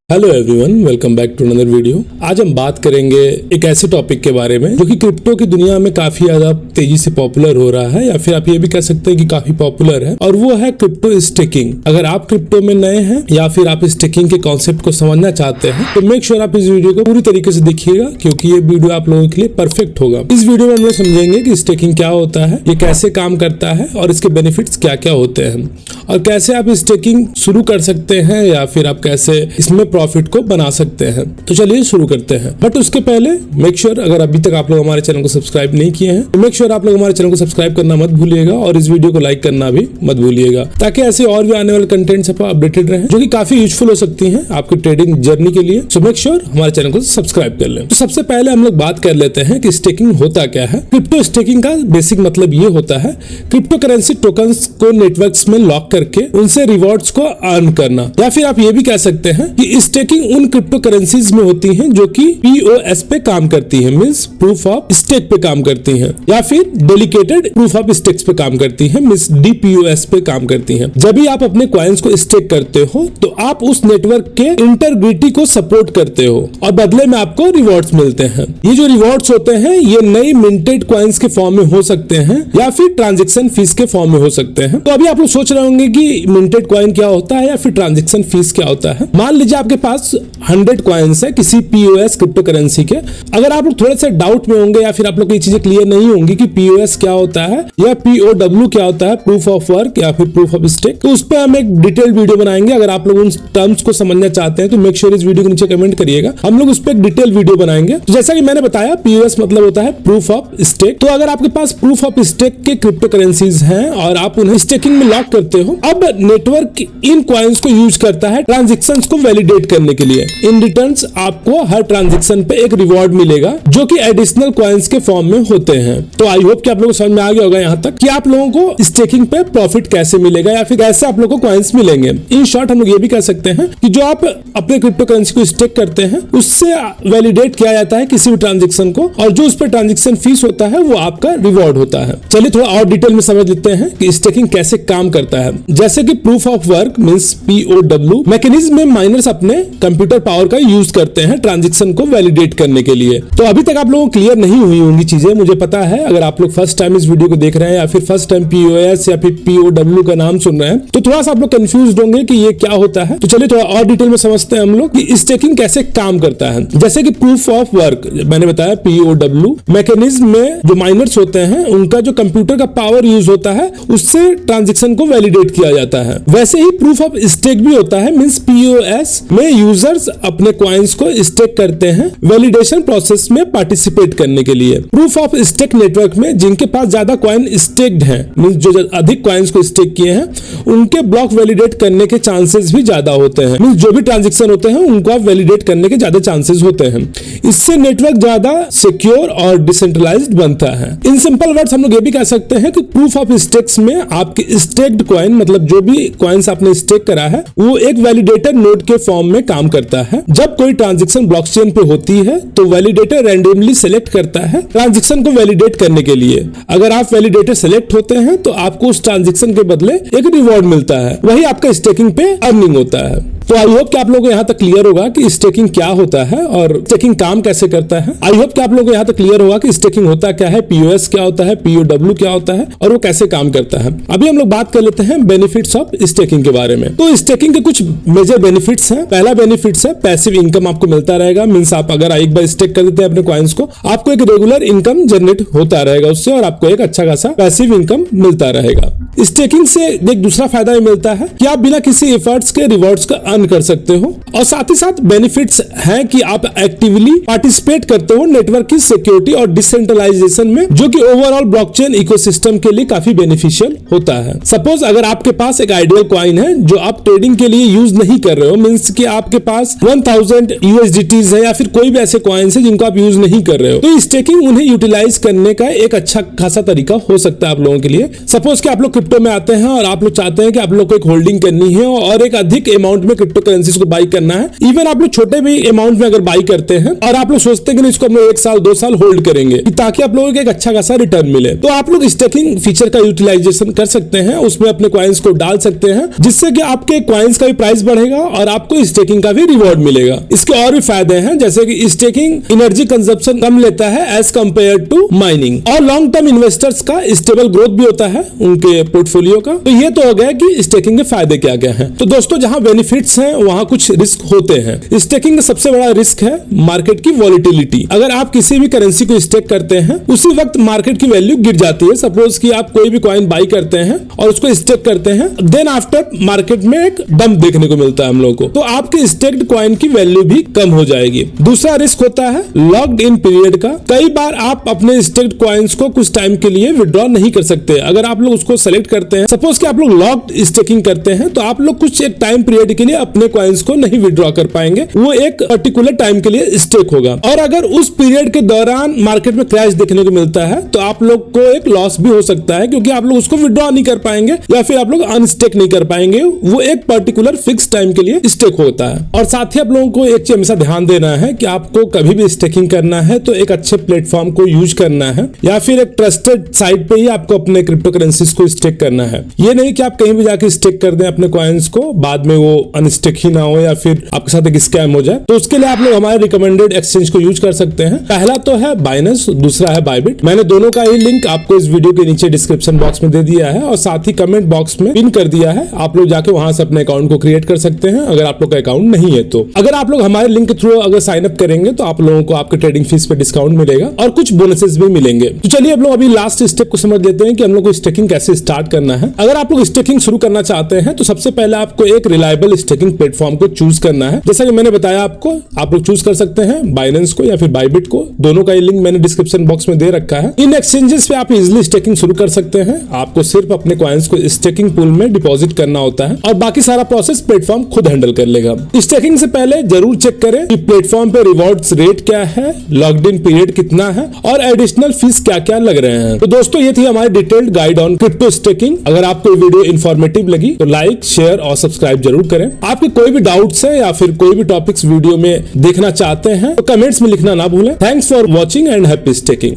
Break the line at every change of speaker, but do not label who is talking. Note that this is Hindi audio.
Hello everyone, welcome back to another video. आज हम बात करेंगे एक ऐसे टॉपिक के बारे में जो कि क्रिप्टो की दुनिया में काफी ज्यादा तेजी से पॉपुलर हो रहा है, या फिर आप ये भी कह सकते हैं कि काफी पॉपुलर है, और वो है क्रिप्टो स्टेकिंग। अगर आप क्रिप्टो में नए हैं या फिर आप स्टेकिंग के कॉन्सेप्ट को समझना चाहते हैं तो मेक श्योर आप इस वीडियो को पूरी तरीके से देखिएगा, क्योंकि ये वीडियो आप लोगों के लिए परफेक्ट होगा। इस वीडियो में हम लोग समझेंगे कि स्टेकिंग क्या होता है, ये कैसे काम करता है और इसके बेनिफिट्स क्या क्या होते हैं, और कैसे आप स्टेकिंग शुरू कर सकते हैं या फिर आप कैसे इसमें प्रॉफिट को बना सकते हैं। तो चलिए शुरू करते हैं। बट उसके पहले मेक श्योर अगर अभी तक आप लोग हमारे चैनल को सब्सक्राइब नहीं किए हैं तो मेक श्योर आप लोग हमारे चैनल को सब्सक्राइब करना मत भूलिएगा, और इस वीडियो को लाइक करना भी मत भूलिएगा, ताकि ऐसे और भी आने वाले कंटेंट से अपडेटेड रहें जो कि काफी यूजफुल हो सकती हैं आपकी ट्रेडिंग जर्नी के लिए। सो मेक श्योर हमारे चैनल को सब्सक्राइब कर लें। तो सबसे पहले हम लोग बात कर लेते हैं कि स्टेकिंग होता क्या है। क्रिप्टो स्टेकिंग का बेसिक मतलब ये होता है क्रिप्टो करेंसी टोकन्स को नेटवर्क्स में लॉक करके उनसे रिवॉर्ड्स को अर्न करना, या फिर आप ये भी कह सकते हैं कि स्टेकिंग उन क्रिप्टो करेंसीज में होती हैं जो कि पीओएस पे काम करती हैं, मींस प्रूफ ऑफ स्टेक पे काम करती हैं, या फिर डेडिकेटेड प्रूफ ऑफ स्टेक्स पे काम करती हैं, मींस डीपीओएस पे काम करती हैं। जब भी आप अपने कॉइन्स को स्टेक करते हो तो आप उस नेटवर्क के इंटीग्रिटी को सपोर्ट करते हो और बदले में आपको रिवॉर्ड्स मिलते हैं। ये जो रिवॉर्ड्स होते हैं ये नई मिंटेड कॉइन्स के फॉर्म में हो सकते हैं या फिर ट्रांजेक्शन फीस के फॉर्म में हो सकते हैं। तो अभी आप लोग सोच रहे होंगे कि मिंटेड कॉइन क्या होता है या फिर ट्रांजेक्शन फीस क्या होता है। मान लीजिए आपके पास 100 कॉइन्स है किसी पीओएस क्रिप्टो करेंसी के। अगर आप लोग थोड़े से डाउट में होंगे या फिर आप लोग को ये चीजें क्लियर नहीं होंगी कि पीओएस क्या होता है या पीओडब्ल्यू क्या होता है, प्रूफ ऑफ वर्क या फिर प्रूफ ऑफ स्टेक, तो उस पर हम एक डिटेल वीडियो बनाएंगे। अगर आप लोग उन टर्म्स को समझना चाहते हैं तो मेक श्योर इस वीडियो के नीचे कमेंट करिएगा, हम लोग उस पर एक डिटेल वीडियो बनाएंगे। तो जैसा कि मैंने बताया पीओएस मतलब होता है प्रूफ ऑफ स्टेक। तो अगर आपके पास प्रूफ ऑफ स्टेक के क्रिप्टो करेंसीज हैं और आप उन्हें स्टेकिंग में लॉक करते हो, अब नेटवर्क इन कॉइन्स को यूज करता है ट्रांजेक्शंस को वैलिडेट करने के लिए। इन रिटर्न्स आपको हर ट्रांजैक्शन पे एक रिवॉर्ड मिलेगा जो कि एडिशनल कॉइन्स के फॉर्म में होते हैं। तो आई होप कि आप लोगों को समझ में आ गया होगा यहाँ तक कि आप लोगों को स्टेकिंग पे प्रॉफिट कैसे मिलेगा या फिर कैसे आप लोगों को कॉइन्स मिलेंगे। इन शॉर्ट हम लोग ये भी कह सकते हैं कि जो आप अपने क्रिप्टो करेंसी को स्टेक करते हैं उससे वैलिडेट किया जाता है किसी भी ट्रांजेक्शन को, और जो उस पर ट्रांजेक्शन फीस होता है वो आपका रिवॉर्ड होता है। चलिए थोड़ा और डिटेल में समझ लेते हैं कि स्टेकिंग कैसे काम करता है। जैसे कि proof of work means POW mechanism में माइनर्स अपने कंप्यूटर पावर का यूज करते हैं ट्रांजैक्शन को वैलिडेट करने के लिए। तो अभी तक आप लोगों को क्लियर नहीं हुई होंगी चीजें, मुझे पता है। अगर आप लोग फर्स्ट टाइम इस वीडियो को देख रहे हैं या फिर फर्स्ट टाइम पीओएस या फिर पीओडब्ल्यू का नाम सुन रहे हैं तो थोड़ा सा आप लोग कंफ्यूज होंगे कि ये क्या होता है। तो चलिए थोड़ा और डिटेल में समझते हैं हम लोग कि स्टेकिंग कैसे काम करता है। जैसे कि प्रूफ ऑफ वर्क मैंने बताया पीओडब्ल्यू मैकेनिज्म में जो माइनर्स होते हैं उनका जो कंप्यूटर का पावर यूज होता है उससे ट्रांजेक्शन को वैलिडेट किया जाता है। वैसे ही प्रूफ ऑफ स्टेक भी होता है, मींस पीओएस में यूजर्स अपने कॉइन्स को स्टेक करते हैं वैलिडेशन प्रोसेस में पार्टिसिपेट करने के लिए। प्रूफ ऑफ स्टेक नेटवर्क में जिनके पास ज्यादा कॉइन स्टेक्ड हैं, मींस जो अधिक कॉइन्स को स्टेक किए हैं उनके ब्लॉक वैलिडेट करने के चांसेस भी ज्यादा होते हैं, मींस जो भी ट्रांजैक्शन होते हैं उनको आप वैलिडेट करने के ज्यादा चांसेस होते हैं। इससे नेटवर्क ज्यादा सिक्योर और डिसेंट्रलाइज्ड बनता है। इन सिंपल वर्ड्स हम लोग ये भी कह सकते हैं कि प्रूफ ऑफ स्टेक्स में आपके स्टेक्ड कॉइन मतलब जो भी कॉइन्स आपने स्टेक करा है वो एक वैलिडेटर नोड के फॉर्म में काम करता है। जब कोई ट्रांजैक्शन ब्लॉकचेन पे होती है तो वैलिडेटर रैंडमली सेलेक्ट करता है ट्रांजैक्शन को वैलिडेट करने के लिए। अगर आप वैलिडेटर सेलेक्ट होते हैं तो आपको उस ट्रांजैक्शन के बदले एक रिवॉर्ड मिलता है, वही आपका स्टेकिंग पे अर्निंग होता है। तो आई होप कि आप लोगों को यहाँ तक क्लियर होगा कि स्टेकिंग क्या होता है और स्टेकिंग काम कैसे करता है। आई होप कि आप लोगों को यहाँ तक क्लियर होगा कि स्टेकिंग होता क्या है, पीओएस क्या होता है, पीओडब्ल्यू क्या होता है और वो कैसे काम करता है। अभी हम लोग बात कर लेते हैं बेनिफिट्स ऑफ स्टेकिंग के बारे में। तो स्टेकिंग के कुछ मेजर बेनिफिट्स हैं। पहला बेनिफिट्स है पैसिव इनकम आपको मिलता रहेगा, मींस आप अगर एक बार स्टेक कर देते हैं अपने कॉइन्स को आपको एक रेगुलर इनकम जनरेट होता रहेगा उससे, और आपको एक अच्छा खासा पैसिव इनकम मिलता रहेगा। स्टेकिंग से एक दूसरा फायदा ये मिलता है कि आप बिना किसी एफर्ट्स के रिवॉर्ड्स का अर्न कर सकते हो, और साथ ही साथ बेनिफिट्स हैं कि आप एक्टिवली पार्टिसिपेट करते हो नेटवर्क की सिक्योरिटी और डिसेंट्रलाइजेशन में, जो कि ओवरऑल ब्लॉकचेन इकोसिस्टम के लिए काफी बेनिफिशियल होता है। सपोज अगर आपके पास एक आइडियल कॉइन है जो आप ट्रेडिंग के लिए यूज नहीं कर रहे हो, मींस कि आपके पास 1000 यूएसडीटीज है या फिर कोई भी ऐसे कॉइन्स है जिनको आप यूज नहीं कर रहे हो, तो स्टेकिंग उन्हें यूटिलाइज करने का एक अच्छा खासा तरीका हो सकता है आप लोगों के लिए। सपोज कि आप लोग क्रिप्टो में आते हैं और आप लोग चाहते हैं कि आप लोग को एक होल्डिंग करनी है और एक अधिक अमाउंट में क्रिप्टो करेंसीज को बाई करना है। इवन आप लोग छोटे भी अमाउंट में अगर बाई करते हैं और आप लोग सोचते हैं कि इसको हम लोग 1 साल 2 साल होल्ड करेंगे ताकि आप लोगों को एक अच्छा खासा रिटर्न मिले, तो आप लोग स्टेकिंग फीचर का यूटिलाइजेशन कर सकते हैं, उसमें अपने कॉइन्स को डाल सकते हैं, जिससे कि आपके कॉइन्स का भी प्राइस बढ़ेगा और आपको स्टेकिंग का भी रिवॉर्ड मिलेगा। इसके और भी फायदे हैं, जैसे कि स्टेकिंग एनर्जी कंजप्शन कम लेता है एज कंपेयर टू माइनिंग, और लॉन्ग टर्म इन्वेस्टर्स का स्टेबल ग्रोथ भी होता है उनके पोर्टफोलियो का। तो ये तो हो गया कि स्टेकिंग के फायदे क्या क्या हैं। तो दोस्तों, जहां बेनिफिट्स हैं वहां कुछ रिस्क होते हैं। स्टेकिंग का सबसे बड़ा रिस्क है मार्केट की वॉलिटिलिटी। अगर आप किसी भी करेंसी को स्टेक करते हैं, उसी वक्त मार्केट की वैल्यू गिर जाती है। सपोज कि आप कोई भी कॉइन बाई करते हैं और उसको स्टेक करते हैं, देन आफ्टर मार्केट में एक डंप देखने को मिलता है हम लोग को, तो आपके स्टेक्ड कॉइन की वैल्यू भी कम हो जाएगी। दूसरा रिस्क होता है लॉक्ड इन पीरियड का। कई बार आप अपने स्टेक्ड कॉइन्स को कुछ टाइम के लिए विड्रॉ नहीं कर सकते। अगर आप लोग उसको सेलेक्ट करते हैं, सपोज कि आप लोग लॉक्ड स्टेकिंग करते हैं, तो आप लोग कुछ एक टाइम पीरियड के लिए अपने कॉइन्स को नहीं विड्रॉ कर पाएंगे, वो एक पर्टिकुलर टाइम के लिए स्टेक होगा। और अगर उस पीरियड के दौरान मार्केट में क्रैश देखने को मिलता है, तो आप लोग को एक लॉस भी हो सकता है, क्योंकि आप लोग उसको विड्रॉ नहीं कर पाएंगे या फिर आप लोग अनस्टेक नहीं कर पाएंगे। वो एक पर्टिकुलर फिक्स टाइम के लिए स्टेक होता है। और साथ ही आप लोगों को एक चीज हमेशा ध्यान देना है कि आपको कभी भी स्टेकिंग करना है तो एक अच्छे प्लेटफॉर्म को यूज करना है, या फिर एक ट्रस्टेड साइट पे ही आपको अपने क्रिप्टो करेंसीज को स्टेक करना है। ये नहीं कि आप कहीं भी जाके स्टेक कर दें अपने कॉइन्स को, बाद में वो अनस्टेक ही ना हो या फिर आपके साथ एक स्कैम हो जाए। तो उसके लिए आप लोग हमारे रिकमेंडेड एक्सचेंज को यूज कर सकते हैं। पहला तो है बाइनेंस, दूसरा है बायबिट। मैंने दोनों का ही लिंक आपको इस वीडियो के नीचे डिस्क्रिप्शन बॉक्स में दे दिया है और साथ ही कमेंट बॉक्स में पिन कर दिया है। आप लोग जाके वहां से अपने अकाउंट को क्रिएट कर सकते हैं अगर आप लोग का अकाउंट नहीं है तो। अगर आप लोग हमारे लिंक के थ्रू अगर साइन अप करेंगे तो आप लोगों को आपके ट्रेडिंग फीस पे डिस्काउंट मिलेगा और कुछ बोनसेस भी मिलेंगे। तो चलिए अब लोग अभी लास्ट स्टेप को समझ लेते हैं कि हम लोग को स्टेकिंग कैसे स्टार्ट करना है। अगर आप लोग स्टेकिंग शुरू करना चाहते हैं तो सबसे पहले आपको एक रिलायबल स्टेकिंग प्लेटफॉर्म को चूज करना है। जैसा कि मैंने बताया आपको, आप लोग चूज कर सकते हैं बाइनेंस को या फिर बायबिट को। दोनों का लिंक मैंने डिस्क्रिप्शन बॉक्स में दे रखा है। इन एक्सचेंजेस पे आप इजिली स्टेकिंग शुरू कर सकते हैं। आपको सिर्फ अपने कॉइन्स को स्टेकिंग पूल में डिपॉजिट करना होता है और बाकी सारा प्रोसेस प्लेटफॉर्म खुद हैंडल कर लेगा। स्टेकिंग से पहले जरूर चेक करें कि प्लेटफॉर्म पे रिवॉर्ड्स रेट क्या है, लॉक्ड इन पीरियड कितना है और एडिशनल फीस क्या क्या लग रहे हैं। तो दोस्तों, ये थी हमारी detailed guide on crypto staking. अगर आपको वीडियो इन्फॉर्मेटिव लगी तो लाइक, शेयर और सब्सक्राइब जरूर करें। आपके कोई भी डाउट्स है या फिर कोई भी टॉपिक्स वीडियो में देखना चाहते हैं तो कमेंट्स में लिखना ना भूलें। Thanks for watching and happy staking.